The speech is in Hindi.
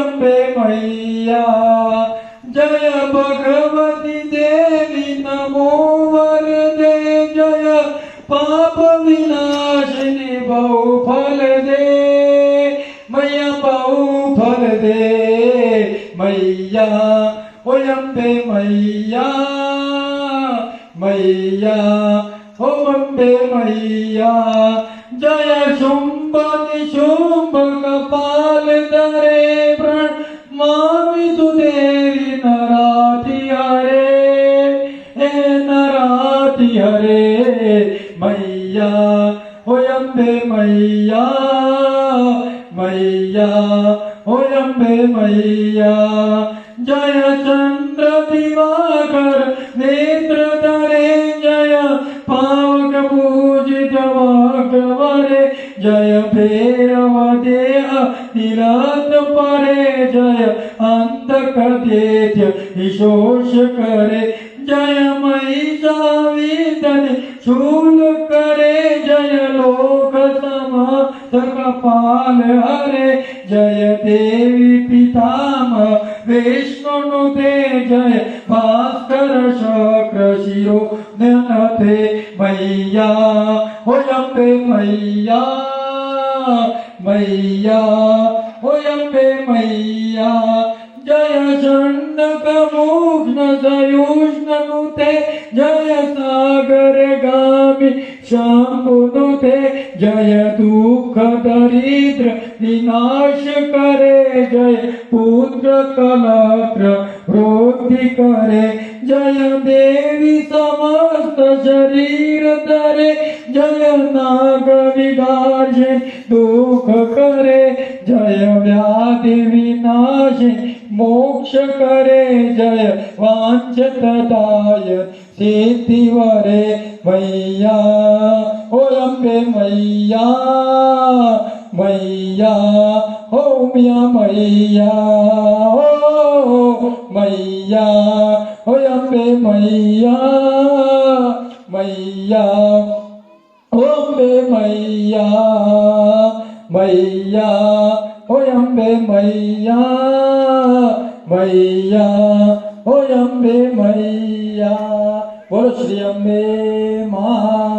अम्बे मैया जय भगवती देवी नमो वरदे जय पाप विनाशिनी बहुफल दे मैया बहुफल दे मैया ओ अम्बे मैया मैया ओ अम्बे मैया जय शुंभ निशुंभ कपाल धरे प्रणमामि तु देवी नराति हरे मैया ओ अम्बे मैया मैया ओ अम्बे मैया जय चंद्र दिवाकर नेत्र धरे जय पावक पूजित वाकवरे जय भैरव देह निरात परे जय अंतक देत्य विशोष करे जय महिषाविदन शूल करे जय लोक समात कपाल हरे जय देवी पितामह विष्णुनुते जय भास्कर शक्र शिरो धनते मैया हो अम्बे मैया मैया हो अम्बे मैया जय षण्डक मुग्न सयुष्ण नुते जय सागर गामी शंभुनुते जय दुख दरिद्र विनाश करे जय पुत्र कलत्र वृद्धि करे जय देवी समस्त शरीर धरे जय नाग विनाशे दुख करे जय व्याधि विनाशे मोक्ष करे जय वांछितदाय सिद्धिवरे मैया ओ अम्बे मैया मैया हो मिया मैया हो मैया हो अम्बे मैया मैया हो अम्बे मैया मैया हो अम्बे मैया मैया हो अम्बे मैया बोलो श्री अम्बे मां।